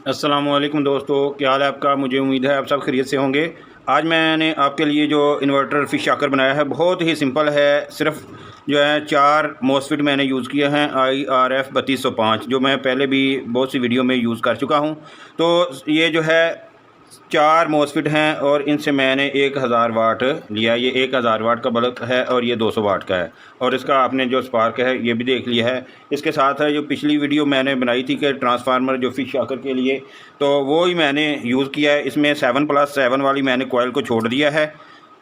अस्सलामुअलैकुम दोस्तों, क्या हाल है आपका। मुझे उम्मीद है आप सब खैरियत से होंगे। आज मैंने आपके लिए जो इन्वर्टर फिश शाकर बनाया है बहुत ही सिंपल है। सिर्फ जो है 4 मोसफेट मैंने यूज़ किए हैं IRF 3205, जो मैं पहले भी बहुत सी वीडियो में यूज़ कर चुका हूं। तो ये जो है 4 मोसफेट हैं और इनसे मैंने 1000 वाट लिया। ये 1000 वाट का बल्ब है और ये 200 वाट का है। और इसका आपने जो स्पार्क है ये भी देख लिया है। इसके साथ है जो पिछली वीडियो मैंने बनाई थी कि ट्रांसफार्मर जो फिश शाकर के लिए, तो वो ही मैंने यूज़ किया है। इसमें 7+7 वाली मैंने कॉयल को छोड़ दिया है,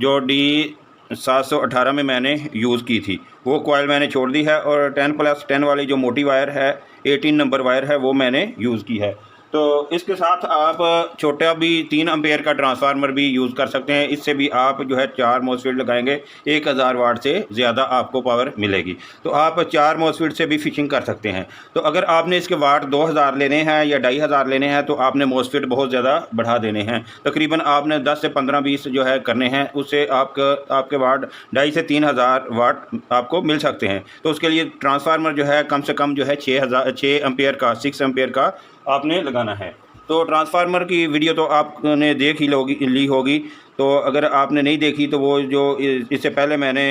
जो D718 में मैंने यूज़ की थी वो कॉयल मैंने छोड़ दी है। और 10+10 वाली जो मोटी वायर है, 18 नंबर वायर है, वो मैंने यूज़ की है। तो इसके साथ आप छोटा भी 3 एम्पेयर का ट्रांसफार्मर भी यूज़ कर सकते हैं। इससे भी आप जो है 4 मोसफेट लगाएंगे 1000 वाट से ज़्यादा आपको पावर मिलेगी। तो आप 4 मोसफेट से भी फिशिंग कर सकते हैं। तो अगर आपने इसके वाट 2000 लेने हैं या 2500 लेने हैं तो आपने मोसफेट बहुत ज़्यादा बढ़ा देने हैं। तकरीबन आपने 10 से 15-20 जो है करने हैं, उससे आपके वाट 2500 से 3000 वाट आपको मिल सकते हैं। तो उसके लिए ट्रांसफार्मर जो है कम से कम जो है 6 एम्पेयर का 6 एम्पेयर का आपने लगाना है। तो ट्रांसफार्मर की वीडियो तो आपने देख ही ली होगी। तो अगर आपने नहीं देखी तो वो जो इससे पहले मैंने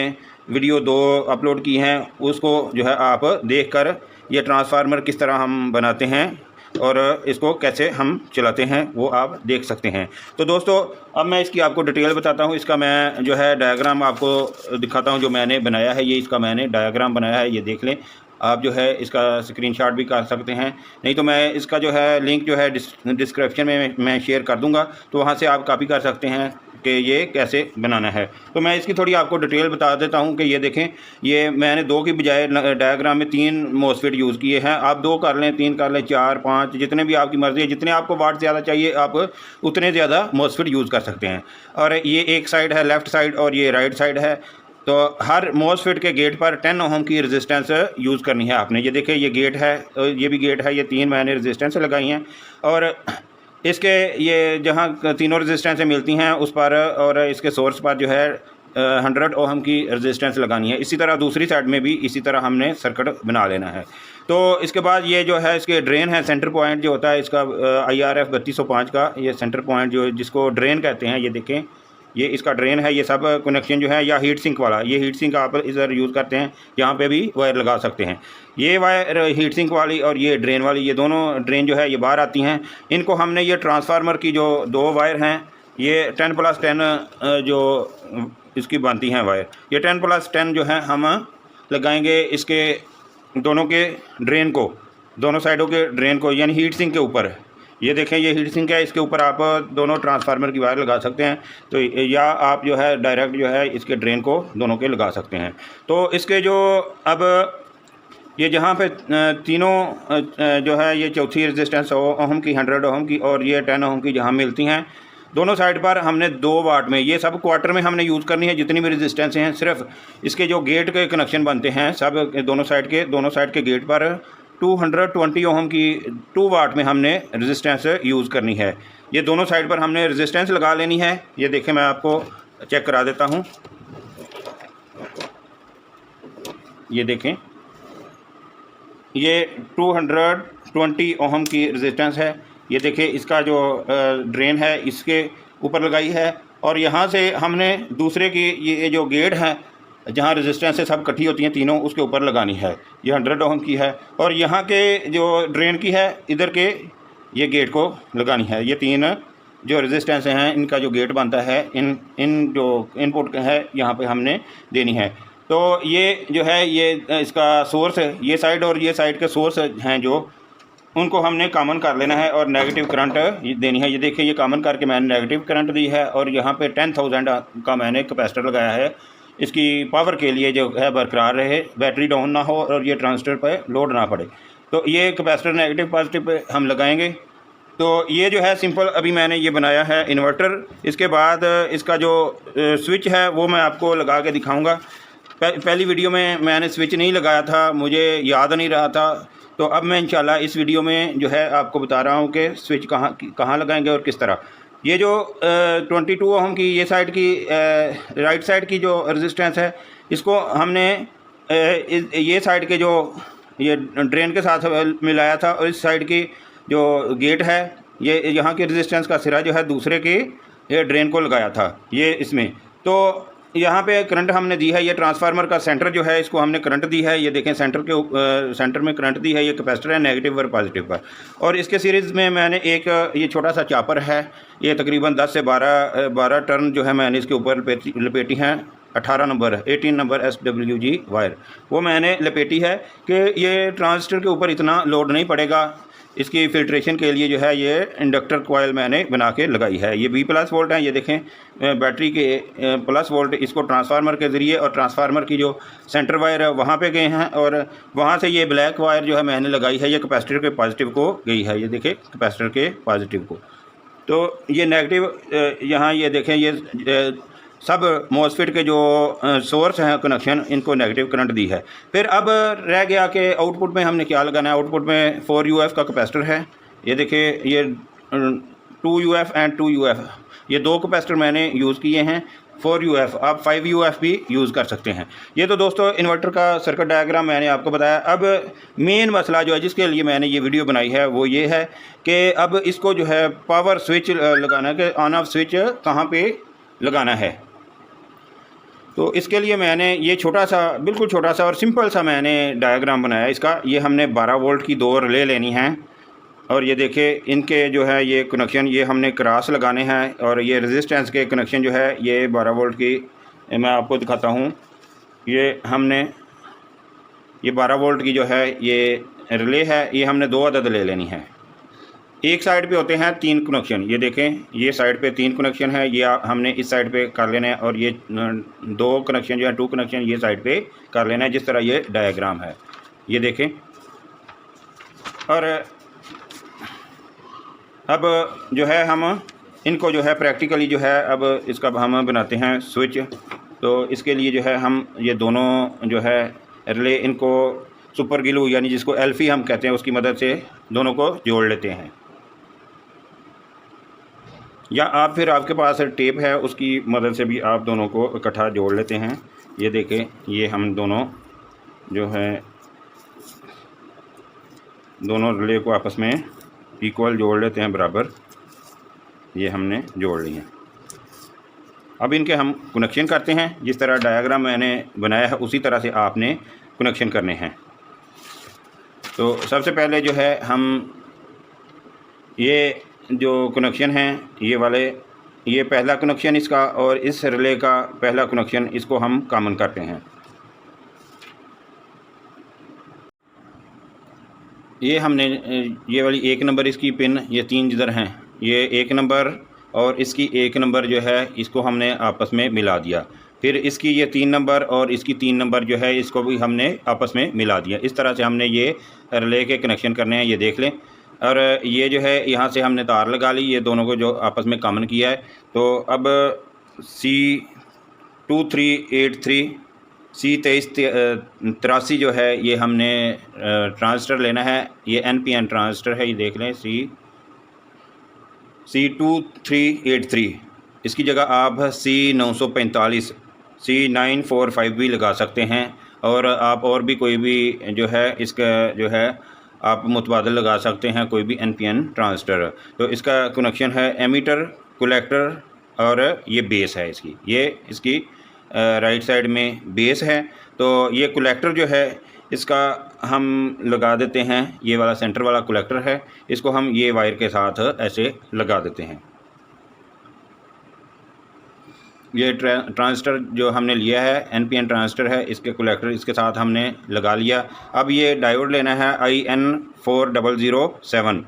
वीडियो 2 अपलोड की हैं, उसको जो है आप देखकर ये ट्रांसफार्मर किस तरह हम बनाते हैं और इसको कैसे हम चलाते हैं वो आप देख सकते हैं। तो दोस्तों, अब मैं इसकी आपको डिटेल बताता हूँ। इसका मैं जो है डायग्राम आपको दिखाता हूँ जो मैंने बनाया है। ये इसका मैंने डायग्राम बनाया है, ये देख लें। आप जो है इसका स्क्रीनशॉट भी कर सकते हैं, नहीं तो मैं इसका जो है लिंक जो है डिस्क्रिप्शन में मैं शेयर कर दूंगा, तो वहाँ से आप कॉपी कर सकते हैं कि ये कैसे बनाना है। तो मैं इसकी थोड़ी आपको डिटेल बता देता हूँ कि ये देखें, ये मैंने 2 की बजाय डायग्राम में 3 मोसफेट यूज़ किए हैं। आप 2 कर लें, 3 कर लें, 4, 5, जितने भी आपकी मर्ज़ी है। जितने आपको वाट ज़्यादा चाहिए आप उतने ज़्यादा मोसफेट यूज़ कर सकते हैं। और ये एक साइड है लेफ़्ट साइड और ये राइट साइड है। तो हर मोसफेट के गेट पर 10 ओम की रेजिस्टेंस यूज़ करनी है आपने। ये देखिए, ये गेट है, ये भी गेट है, ये 3 मैंने रेजिस्टेंस लगाई हैं। और इसके ये जहाँ तीनों रेजिस्टेंसें मिलती हैं उस पर और इसके सोर्स पर जो है 100 ओम की रेजिस्टेंस लगानी है। इसी तरह दूसरी साइड में भी इसी तरह हमने सर्किट बना लेना है। तो इसके बाद ये जो है इसके ड्रेन है, सेंटर पॉइंट जो होता है इसका IRF 3205 का, ये सेंटर पॉइंट जो जिसको ड्रेन कहते हैं, ये देखें, ये इसका ड्रेन है। ये सब कनेक्शन जो है, या हीट सिंक वाला, ये हीट सिंक आप इधर यूज़ करते हैं, यहाँ पे भी वायर लगा सकते हैं। ये वायर हीट सिंक वाली और ये ड्रेन वाली, ये दोनों ड्रेन जो है ये बाहर आती हैं। इनको हमने ये ट्रांसफार्मर की जो 2 वायर हैं, ये 10+10 जो इसकी बनती हैं वायर, ये 10+10 जो है हम लगाएंगे इसके दोनों के ड्रेन को, दोनों साइडों के ड्रेन को, यानी हीट सिंक के ऊपर। ये देखें, ये हीट सिंक है, इसके ऊपर आप दोनों ट्रांसफार्मर की वायर लगा सकते हैं। तो या आप जो है डायरेक्ट जो है इसके ड्रेन को दोनों के लगा सकते हैं। तो इसके जो अब ये जहाँ पे तीनों जो है ये चौथी रेजिस्टेंस ओम की, 100 ओम की और ये 10 ओम की जहाँ मिलती हैं, दोनों साइड पर हमने 2 वाट में, ये सब क्वार्टर में हमने यूज़ करनी है जितनी भी रेजिस्टेंस हैं। सिर्फ इसके जो गेट के कनेक्शन बनते हैं सब दोनों साइड के गेट पर 220 ओम की 2 वाट में हमने रेजिस्टेंस यूज़ करनी है। ये दोनों साइड पर हमने रेजिस्टेंस लगा लेनी है। ये देखें, मैं आपको चेक करा देता हूँ। ये देखें, ये 220 ओम की रेजिस्टेंस है। ये देखिए, इसका जो ड्रेन है इसके ऊपर लगाई है। और यहाँ से हमने दूसरे की ये जो गेट है जहाँ रेजिस्टेंस से सब इकट्ठी होती हैं तीनों, उसके ऊपर लगानी है। ये 100 ओम की है। और यहाँ के जो ड्रेन की है, इधर के ये गेट को लगानी है। ये 3 जो रेजिस्टेंस हैं इनका जो गेट बनता है, इन जो इनपुट है यहाँ पे हमने देनी है। तो ये जो है ये इसका सोर्स है, ये साइड और ये साइड के सोर्स हैं जो, उनको हमने कॉमन कर लेना है और नेगेटिव करंट देनी है। ये देखिए, ये कॉमन करके मैंने नेगेटिव करंट दी है और यहाँ पे 10,000 का मैंने कैपेसिटर लगाया है, इसकी पावर के लिए जो है बरकरार रहे, बैटरी डाउन ना हो और ये ट्रांजिस्टर पे लोड ना पड़े। तो ये कैपेसिटर नेगेटिव पॉजिटिव पे हम लगाएंगे। तो ये जो है सिंपल अभी मैंने ये बनाया है इन्वर्टर। इसके बाद इसका जो स्विच है वो मैं आपको लगा के दिखाऊँगा। पहली वीडियो में मैंने स्विच नहीं लगाया था, मुझे याद नहीं रहा था। तो अब मैं इंशाल्लाह इस वीडियो में जो है आपको बता रहा हूँ कि स्विच कहाँ लगाएंगे और किस तरह। ये जो 22 ओम की ये साइड की राइट साइड की जो रेजिस्टेंस है, इसको हमने ये साइड के जो ये ड्रेन के साथ मिलाया था और इस साइड की जो गेट है ये यहाँ के रेजिस्टेंस का सिरा जो है दूसरे के ये ड्रेन को लगाया था ये इसमें। तो यहाँ पे करंट हमने दी है, ये ट्रांसफार्मर का सेंटर जो है इसको हमने करंट दी है। ये देखें सेंटर में करंट दी है, ये कैपेसिटर है नेगेटिव और पॉजिटिव पर। और इसके सीरीज़ में मैंने एक ये छोटा सा चापर है, ये तकरीबन 10 से 12 टर्न जो है मैंने इसके ऊपर लपेटी हैं। 18 नंबर 18 नंबर SWG वायर वो मैंने लपेटी है कि ये ट्रांजिस्टर के ऊपर इतना लोड नहीं पड़ेगा। इसकी फ़िल्ट्रेशन के लिए जो है ये इंडक्टर कॉयल मैंने बना के लगाई है। ये B+ वोल्ट है, ये देखें बैटरी के प्लस वोल्ट इसको ट्रांसफार्मर के ज़रिए और ट्रांसफार्मर की जो सेंटर वायर है वहाँ पे गए हैं, और वहाँ से ये ब्लैक वायर जो है मैंने लगाई है ये कैपेसिटर के पॉजिटिव को गई है। ये देखें कैपेसिटर के पॉजिटिव को। तो ये नेगेटिव यहाँ ये देखें ये सब मॉसफेट के जो सोर्स हैं कनेक्शन इनको नेगेटिव करंट दी है। फिर अब रह गया कि आउटपुट में हमने क्या लगाना है। आउटपुट में 4 UF का कैपेसिटर है, ये देखिए ये 2 UF एंड 2 UF ये 2 कैपेसिटर मैंने यूज़ किए हैं। 4 UF आप 5 UF भी यूज़ कर सकते हैं। ये तो दोस्तों इन्वर्टर का सर्किट डायग्राम मैंने आपको बताया। अब मेन मसला जो है जिसके लिए मैंने ये वीडियो बनाई है वो ये है कि अब इसको जो है पावर स्विच लगाना है कि ऑन ऑफ स्विच कहाँ पे लगाना है। तो इसके लिए मैंने ये छोटा सा बिल्कुल छोटा सा और सिंपल सा मैंने डायग्राम बनाया इसका। ये हमने 12 वोल्ट की 2 रिले लेनी हैं, और ये देखिए इनके जो है ये कनेक्शन ये हमने क्रॉस लगाने हैं, और ये रेजिस्टेंस के कनेक्शन जो है ये 12 वोल्ट की मैं आपको दिखाता हूँ। ये हमने ये 12 वोल्ट की जो है ये रिले है, ये हमने 2 अदद ले लेनी है। एक साइड पे होते हैं 3 कनेक्शन, ये देखें ये साइड पे 3 कनेक्शन है, ये हमने इस साइड पे कर लेना है, और ये 2 कनेक्शन जो है 2 कनेक्शन ये साइड पे कर लेना है, जिस तरह ये डायग्राम है ये देखें। और अब जो है हम इनको जो है प्रैक्टिकली जो है अब इसका हम बनाते हैं स्विच। तो इसके लिए जो है हम ये दोनों जो है रिले इनको सुपर ग्लू यानी जिसको एल्फी हम कहते हैं उसकी मदद से दोनों को जोड़ लेते हैं, या आप फिर आपके पास टेप है उसकी मदद से भी आप दोनों को इकट्ठा जोड़ लेते हैं। ये देखें ये हम दोनों जो है दोनों रिले को आपस में इक्वल जोड़ लेते हैं बराबर। ये हमने जोड़ लिए। अब इनके हम कनेक्शन करते हैं, जिस तरह डायग्राम मैंने बनाया है उसी तरह से आपने कनेक्शन करने हैं। तो सबसे पहले जो है हम ये जो कनेक्शन हैं ये वाले, ये पहला कनेक्शन इसका और इस रिले का पहला कनेक्शन इसको हम कॉमन करते हैं। ये हमने ये वाली 1 नंबर इसकी पिन ये 3 जिधर हैं ये 1 नंबर और इसकी 1 नंबर जो है इसको हमने आपस में मिला दिया। फिर इसकी ये 3 नंबर और इसकी 3 नंबर जो है इसको भी हमने आपस में मिला दिया। इस तरह से हमने ये रिले के कनेक्शन करने हैं, ये देख लें। और ये जो है यहाँ से हमने तार लगा ली, ये दोनों को जो आपस में कॉमन किया है। तो अब C2383 C2383 जो है ये हमने ट्रांजिस्टर लेना है, ये NPN ट्रांजिस्टर है, ये देख लें C2383। इसकी जगह आप C945 C945 भी लगा सकते हैं, और आप और भी कोई भी जो है इसका जो है आप मुतबादल लगा सकते हैं, कोई भी NPN ट्रांजिस्टर। तो इसका कनेक्शन है एमीटर, कलेक्टर और ये बेस है इसकी, ये इसकी राइट साइड में बेस है। तो ये कलेक्टर जो है इसका हम लगा देते हैं, ये वाला सेंटर वाला कलेक्टर है, इसको हम ये वायर के साथ ऐसे लगा देते हैं। ये ट्रांजिस्टर जो हमने लिया है NPN ट्रांजिस्टर है, इसके कलेक्टर इसके साथ हमने लगा लिया। अब ये डायोड लेना है IN4007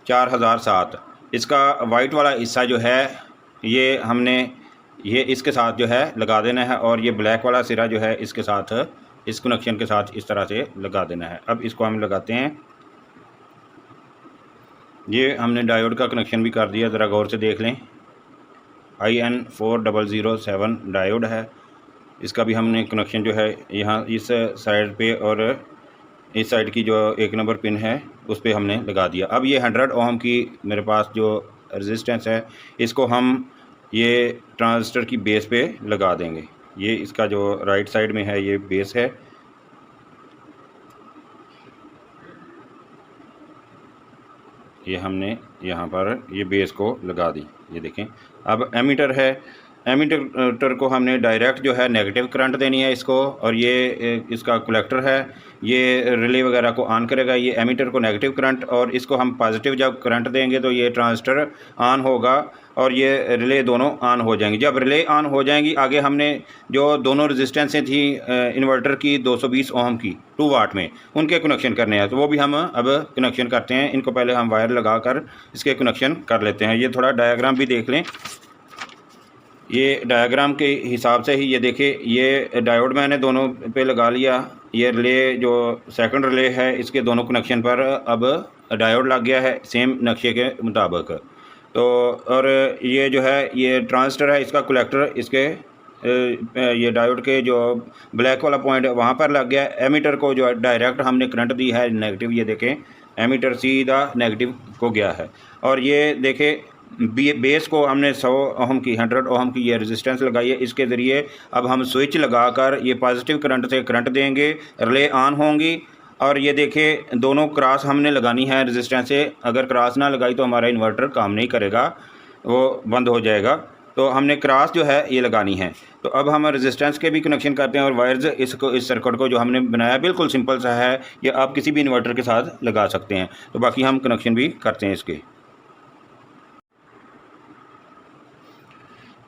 4007। इसका वाइट वाला हिस्सा जो है ये हमने ये इसके साथ जो है लगा देना है, और ये ब्लैक वाला सिरा जो है इसके साथ इस कनेक्शन के साथ इस तरह से लगा देना है। अब इसको हम लगाते हैं। ये हमने डायोड का कनेक्शन भी कर दिया, ज़रा गौर से देख लें। IN4007 डायोड है, इसका भी हमने कनेक्शन जो है यहाँ इस साइड पे और इस साइड की जो 1 नंबर पिन है उस पे हमने लगा दिया। अब ये 100 ओम की मेरे पास जो रेजिस्टेंस है इसको हम ये ट्रांजिस्टर की बेस पे लगा देंगे। ये इसका जो राइट साइड में है ये बेस है। ये हमने यहाँ पर ये बेस को लगा दी। ये देखें, अब एमीटर है, एमीटर को हमने डायरेक्ट जो है नेगेटिव करंट देनी है इसको, और ये इसका कलेक्टर है, ये रिले वगैरह को ऑन करेगा, ये एमीटर को नेगेटिव करंट, और इसको हम पॉजिटिव जब करंट देंगे तो ये ट्रांजिस्टर ऑन होगा और ये रिले दोनों ऑन हो जाएंगी। जब रिले ऑन हो जाएंगी, आगे हमने जो दोनों रेजिस्टेंसें थी इन्वर्टर की 220 ओम की 2 वाट में, उनके कनेक्शन करने हैं, तो वो भी हम अब कनेक्शन करते हैं। इनको पहले हम वायर लगा कर इसके कनेक्शन कर लेते हैं। ये थोड़ा डायग्राम भी देख लें। ये डायग्राम के हिसाब से ही ये देखिए, ये डायोड मैंने दोनों पे लगा लिया। ये रिले जो सेकंड रिले है इसके दोनों कनेक्शन पर अब डायोड लग गया है सेम नक्शे के मुताबिक। तो और ये जो है ये ट्रांजिस्टर है, इसका कलेक्टर इसके ये डायोड के जो ब्लैक वाला पॉइंट है वहाँ पर लग गया। एमीटर को जो डायरेक्ट हमने करंट दी है नेगेटिव, ये देखें एमीटर सीधा नेगेटिव को गया है। और ये देखें बेस को हमने 100 ओम की 100 ओम की ये रेजिस्टेंस लगाई है। इसके ज़रिए अब हम स्विच लगाकर ये पॉजिटिव करंट से करंट देंगे, रिले ऑन होंगी। और ये देखिए दोनों क्रॉस हमने लगानी है रेजिस्टेंस से। अगर क्रॉस ना लगाई तो हमारा इन्वर्टर काम नहीं करेगा, वो बंद हो जाएगा। तो हमने क्रॉस जो है ये लगानी है। तो अब हम रेजिस्टेंस के भी कनेक्शन करते हैं और वायर्स इसको इस सर्किट को जो हमने बनाया बिल्कुल सिंपल सा है, ये आप किसी भी इन्वर्टर के साथ लगा सकते हैं। तो बाकी हम कनेक्शन भी करते हैं इसके।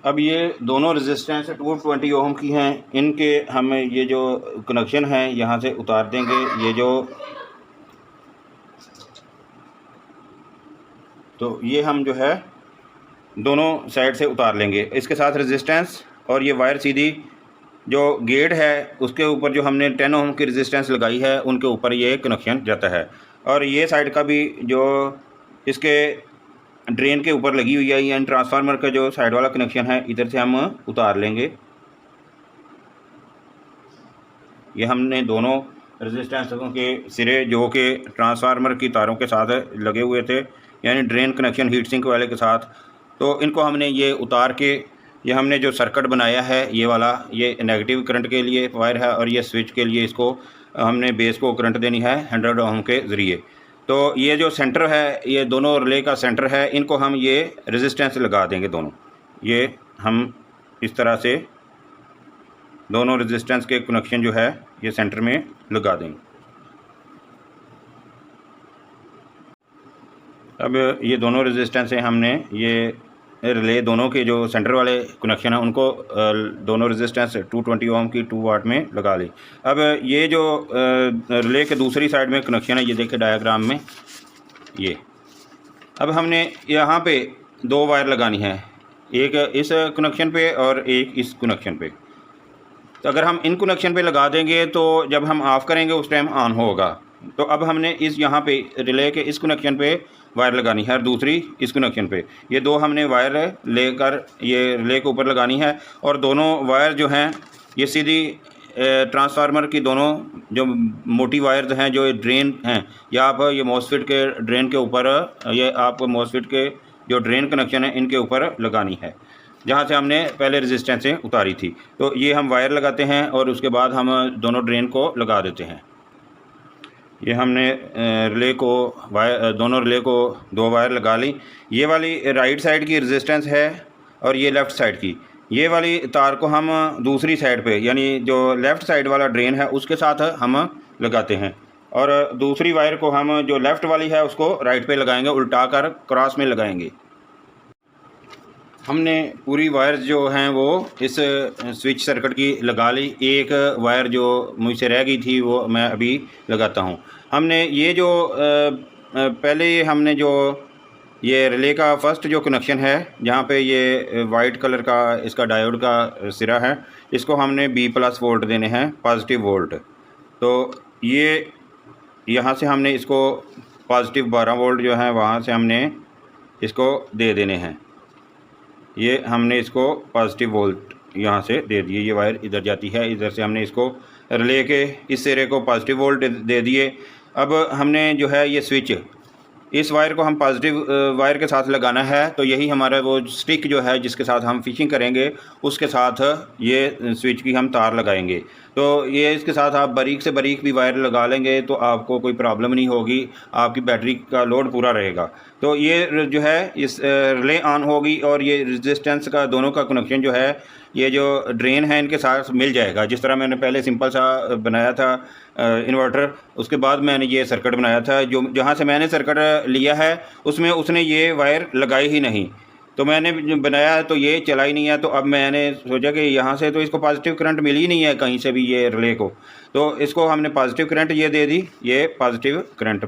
अब ये दोनों रेजिस्टेंस 220 ओम की हैं, इनके हम ये जो कनेक्शन है यहाँ से उतार देंगे। ये जो तो ये हम जो है दोनों साइड से उतार लेंगे। इसके साथ रेजिस्टेंस और ये वायर सीधी जो गेट है उसके ऊपर जो हमने 10 ओम की रेजिस्टेंस लगाई है उनके ऊपर ये कनेक्शन जाता है। और ये साइड का भी जो इसके ड्रेन के ऊपर लगी हुई है, यानी ट्रांसफार्मर का जो साइड वाला कनेक्शन है इधर से हम उतार लेंगे। ये हमने दोनों रेजिस्टेंसों के सिरे जो कि ट्रांसफार्मर की तारों के साथ लगे हुए थे, यानी ड्रेन कनेक्शन हीट सिंक वाले के साथ, तो इनको हमने ये उतार के ये हमने जो सर्किट बनाया है ये वाला, ये नेगेटिव करंट के लिए वायर है और ये स्विच के लिए इसको हमने बेस को करंट देनी है 100 ओम के ज़रिए। तो ये जो सेंटर है, ये दोनों रिले का सेंटर है, इनको हम ये रेजिस्टेंस लगा देंगे दोनों। ये हम इस तरह से दोनों रेजिस्टेंस के कनेक्शन जो है ये सेंटर में लगा देंगे। अब ये दोनों रेजिस्टेंस हैं, हमने ये रिले दोनों के जो सेंटर वाले कनेक्शन है उनको दोनों रेजिस्टेंस 220 ओम की 2 वाट में लगा ली। अब ये जो रिले के दूसरी साइड में कनेक्शन है, ये देखिए डायग्राम में ये, अब हमने यहाँ पे 2 वायर लगानी है, एक इस कनेक्शन पे और एक इस कनेक्शन पे। तो अगर हम इन कनेक्शन पे लगा देंगे तो जब हम ऑफ़ करेंगे उस टाइम ऑन होगा। तो अब हमने इस यहाँ पे रिले के इस कनेक्शन पे वायर लगानी है और दूसरी इस कनेक्शन पे, ये 2 हमने वायर लेकर ये रिले के ऊपर लगानी है। और दोनों वायर जो हैं ये सीधी ट्रांसफार्मर की दोनों जो मोटी वायर्स हैं जो ड्रेन हैं, या आप ये मॉसफेट के ड्रेन के ऊपर, ये आप मॉसफेट के जो ड्रेन कनेक्शन है इनके ऊपर लगानी है, जहाँ से हमने पहले रेजिस्टेंसें उतारी थी। तो ये हम वायर लगाते हैं और उसके बाद हम दोनों ड्रेन को लगा देते हैं। ये हमने रिले को दोनों रिले को 2 वायर लगा ली। ये वाली राइट साइड की रेजिस्टेंस है और ये लेफ़्ट साइड की। ये वाली तार को हम दूसरी साइड पे, यानी जो लेफ़्ट साइड वाला ड्रेन है उसके साथ हम लगाते हैं, और दूसरी वायर को हम जो लेफ़्ट वाली है उसको राइट पे लगाएंगे, उल्टा कर क्रॉस में लगाएंगे। हमने पूरी वायर्स जो हैं वो इस स्विच सर्किट की लगा ली। एक वायर जो मुझसे रह गई थी वो मैं अभी लगाता हूँ। हमने ये जो पहले हमने जो ये रिले का फर्स्ट जो कनेक्शन है, जहाँ पे ये वाइट कलर का इसका डायोड का सिरा है, इसको हमने B+ वोल्ट देने हैं, पॉजिटिव वोल्ट। तो ये यहाँ से हमने इसको पॉजिटिव 12 वोल्ट जो है वहाँ से हमने इसको दे देने हैं। ये हमने इसको पॉजिटिव वोल्ट यहाँ से दे दिए, ये वायर इधर जाती है, इधर से हमने इसको रिले के इस सिरे को पॉजिटिव वोल्ट दे दिए। अब हमने जो है ये स्विच इस वायर को हम पॉजिटिव वायर के साथ लगाना है। तो यही हमारा वो स्टिक जो है जिसके साथ हम फिशिंग करेंगे, उसके साथ ये स्विच की हम तार लगाएंगे। तो ये इसके साथ आप बारीक से बारीक भी वायर लगा लेंगे तो आपको कोई प्रॉब्लम नहीं होगी, आपकी बैटरी का लोड पूरा रहेगा। तो ये जो है इस रिले ऑन होगी और ये रेजिस्टेंस का दोनों का कनेक्शन जो है ये जो ड्रेन है इनके साथ मिल जाएगा। जिस तरह मैंने पहले सिंपल सा बनाया था इन्वर्टर, उसके बाद मैंने ये सर्किट बनाया था। जो जहाँ से मैंने सर्किट लिया है उसमें उसने ये वायर लगाई ही नहीं, तो मैंने बनाया है तो ये चला ही नहीं है। तो अब मैंने सोचा कि यहाँ से तो इसको पॉजिटिव करंट मिल ही नहीं है कहीं से भी ये रिले को, तो इसको हमने पॉजिटिव करंट ये दे दी। ये पॉजिटिव करंट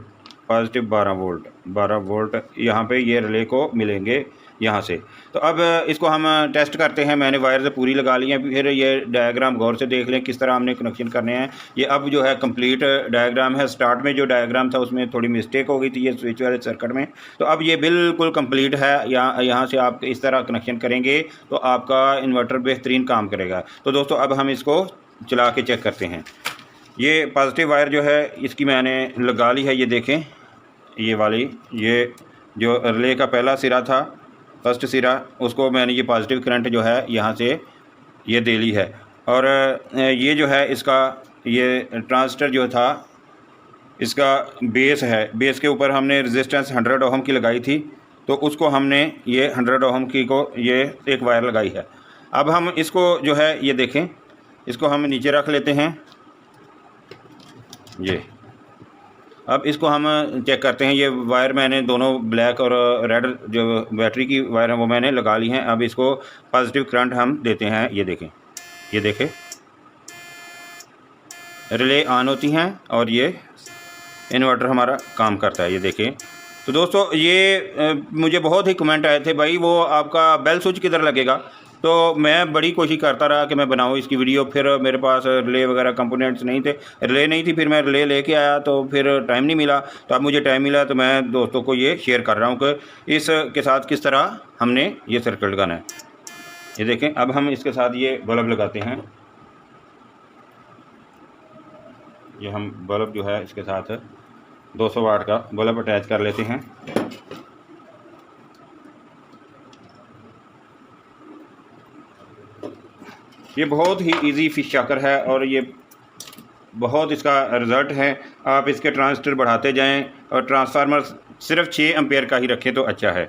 पॉजिटिव 12 वोल्ट यहाँ पे ये रिले को मिलेंगे यहाँ से। तो अब इसको हम टेस्ट करते हैं। मैंने वायर से पूरी लगा ली है, फिर ये डायग्राम गौर से देख लें किस तरह हमने कनेक्शन करने हैं। ये अब जो है कंप्लीट डायग्राम है। स्टार्ट में जो डायग्राम था उसमें थोड़ी मिस्टेक हो गई थी ये स्विच वाले सर्किट में, तो अब ये बिल्कुल कंप्लीट है। यहाँ से आप इस तरह कनेक्शन करेंगे तो आपका इन्वर्टर बेहतरीन काम करेगा। तो दोस्तों अब हम इसको चला के चेक करते हैं। ये पॉजिटिव वायर जो है इसकी मैंने लगा ली है, ये देखें ये वाली, ये जो रिले का पहला सिरा था, फर्स्ट सिरा, उसको मैंने ये पॉजिटिव करंट जो है यहाँ से ये दे ली है। और ये जो है इसका ये ट्रांजिस्टर जो था इसका बेस है, बेस के ऊपर हमने रेजिस्टेंस 100 ओहम की लगाई थी, तो उसको हमने ये 100 ओहम की को ये एक वायर लगाई है। अब हम इसको जो है ये देखें, इसको हम नीचे रख लेते हैं। ये अब इसको हम चेक करते हैं। ये वायर मैंने दोनों ब्लैक और रेड जो बैटरी की वायर है वो मैंने लगा ली हैं। अब इसको पॉजिटिव करंट हम देते हैं। ये देखें, ये देखें रिले ऑन होती हैं और ये इन्वर्टर हमारा काम करता है। ये देखें। तो दोस्तों ये मुझे बहुत ही कमेंट आए थे, भाई वो आपका बेल स्विच किधर लगेगा। तो मैं बड़ी कोशिश करता रहा कि मैं बनाऊं इसकी वीडियो, फिर मेरे पास रिले वगैरह कंपोनेंट्स नहीं थे, रिले नहीं थी, फिर मैं रिले लेके आया तो फिर टाइम नहीं मिला। तो अब मुझे टाइम मिला तो मैं दोस्तों को ये शेयर कर रहा हूं कि इसके साथ किस तरह हमने ये सर्किट लगाना है। ये देखें, अब हम इसके साथ ये बल्ब लगाते हैं। ये हम बल्ब जो है इसके साथ 200 वाट का बल्ब अटैच कर लेते हैं। ये बहुत ही इजी फिश शाकर है और ये बहुत इसका रिज़ल्ट है। आप इसके ट्रांजिस्टर बढ़ाते जाएं और ट्रांसफार्मर सिर्फ 6 एम्पेयर का ही रखें तो अच्छा है।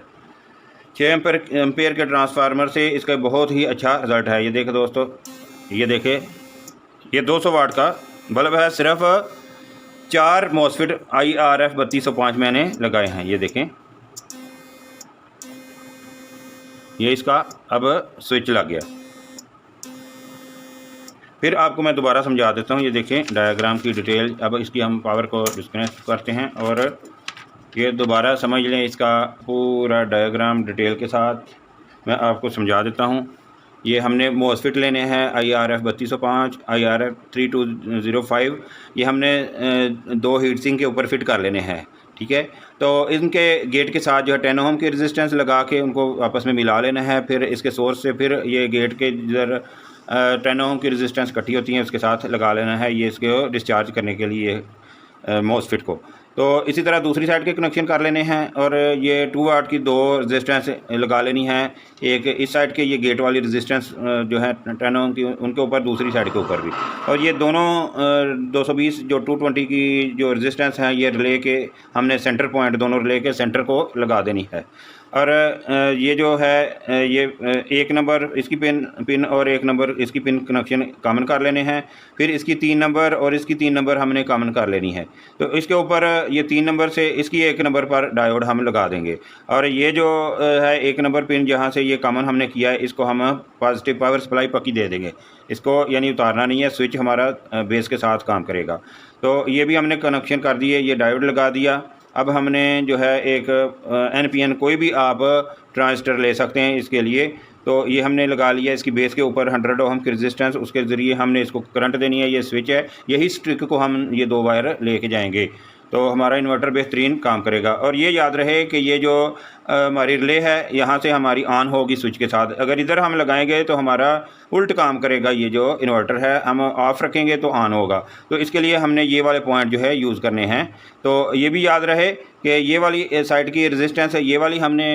6 एम्पेयर के ट्रांसफार्मर से इसका बहुत ही अच्छा रिज़ल्ट है। ये देखें दोस्तों, ये देखें, ये 200 वाट का बल्ब है। सिर्फ 4 मॉसफेट IRF 3205 मैंने लगाए हैं। ये देखें, ये इसका अब स्विच लग गया। फिर आपको मैं दोबारा समझा देता हूँ। ये देखें डायग्राम की डिटेल। अब इसकी हम पावर को डिस्कनेक्ट करते हैं और ये दोबारा समझ लें इसका पूरा डायग्राम डिटेल के साथ मैं आपको समझा देता हूँ। ये हमने मॉसफेट लेने हैं IRF 3205, IRF 3205। ये हमने 2 हीट सिंक के ऊपर फिट कर लेने हैं, ठीक है। तो इनके गेट के साथ जो है 10 ओम की रेजिस्टेंस लगा के उनको आपस में मिला लेना है। फिर इसके सोर्स से फिर ये गेट के जिधर 10 ओम की रेजिस्टेंस इकट्ठी होती है उसके साथ लगा लेना है ये इसको डिस्चार्ज करने के लिए मॉसफेट को। तो इसी तरह दूसरी साइड के कनेक्शन कर लेने हैं और ये 2 वाट की 2 रेजिस्टेंस लगा लेनी है। एक इस साइड के ये गेट वाली रेजिस्टेंस जो है 10 ओम की उनके ऊपर, दूसरी साइड के ऊपर भी। और ये दोनों 220 जो 220 की जो रेजिस्टेंस है ये रिले के हमने सेंटर पॉइंट दोनों रिले के सेंटर को लगा देनी है। और ये जो है ये 1 नंबर इसकी पिन और 1 नंबर इसकी पिन कनेक्शन कॉमन कर लेने हैं। फिर इसकी 3 नंबर और इसकी 3 नंबर हमने कॉमन कर लेनी है। तो इसके ऊपर ये 3 नंबर से इसकी 1 नंबर पर डायोड हम लगा देंगे। और ये जो है 1 नंबर पिन जहाँ से ये कॉमन हमने किया है इसको हम पॉजिटिव पावर सप्लाई पक्की दे देंगे। इसको यानी उतारना नहीं है, स्विच हमारा बेस के साथ काम करेगा। तो ये भी हमने कनेक्शन कर दिए, ये डायोड लगा दिया। अब हमने जो है एक NPN कोई भी आप ट्रांजिस्टर ले सकते हैं इसके लिए। तो ये हमने लगा लिया इसकी बेस के ऊपर 100 ओहम की रेजिस्टेंस, उसके ज़रिए हमने इसको करंट देनी है। ये स्विच है, यही स्ट्रिक को हम ये 2 वायर लेके जाएंगे। तो हमारा इन्वर्टर बेहतरीन काम करेगा। और ये याद रहे कि ये जो हमारी रिले है यहाँ से हमारी ऑन होगी स्विच के साथ, अगर इधर हम लगाएंगे तो हमारा उल्ट काम करेगा। ये जो इन्वर्टर है हम ऑफ़ रखेंगे तो ऑन होगा। तो इसके लिए हमने ये वाले पॉइंट जो है यूज़ करने हैं। तो ये भी याद रहे कि ये वाली साइड की रेजिस्टेंस है, ये वाली हमने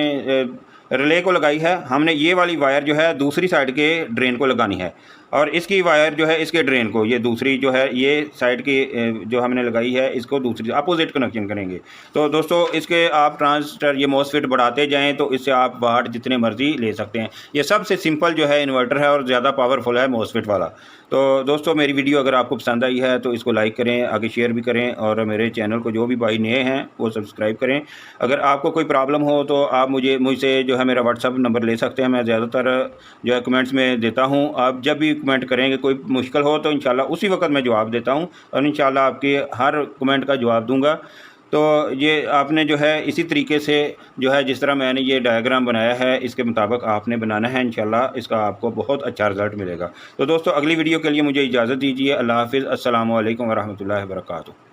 रिले को लगाई है, हमने ये वाली वायर जो है दूसरी साइड के ड्रेन को लगानी है, और इसकी वायर जो है इसके ड्रेन को, ये दूसरी जो है ये साइड की जो हमने लगाई है इसको दूसरी अपोजिट कनेक्शन करेंगे। तो दोस्तों इसके आप ट्रांजिस्टर ये मॉसफेट बढ़ाते जाएं तो इससे आप वाट जितने मर्जी ले सकते हैं। ये सबसे सिंपल जो है इन्वर्टर है और ज़्यादा पावरफुल है मॉसफेट वाला। तो दोस्तों मेरी वीडियो अगर आपको पसंद आई है तो इसको लाइक करें, आगे शेयर भी करें, और मेरे चैनल को जो भी भाई नए हैं वो सब्सक्राइब करें। अगर आपको कोई प्रॉब्लम हो तो आप मुझसे जो है मेरा व्हाट्सअप नंबर ले सकते हैं। मैं ज़्यादातर जो है कमेंट्स में देता हूँ। आप जब भी कमेंट करेंगे कोई मुश्किल हो तो इंशाल्लाह उसी वक्त मैं जवाब देता हूँ, और इंशाल्लाह आपके हर कमेंट का जवाब दूँगा। तो ये आपने जो है इसी तरीके से जो है जिस तरह मैंने ये डायग्राम बनाया है इसके मुताबिक आपने बनाना है, इंशाल्लाह इसका आपको बहुत अच्छा रिज़ल्ट मिलेगा। तो दोस्तों अगली वीडियो के लिए मुझे इजाज़त दीजिए। अल्लाह हाफ़िज़। अस्सलामु अलैकुम वरहमतुल्लाहि वबरकातुहू।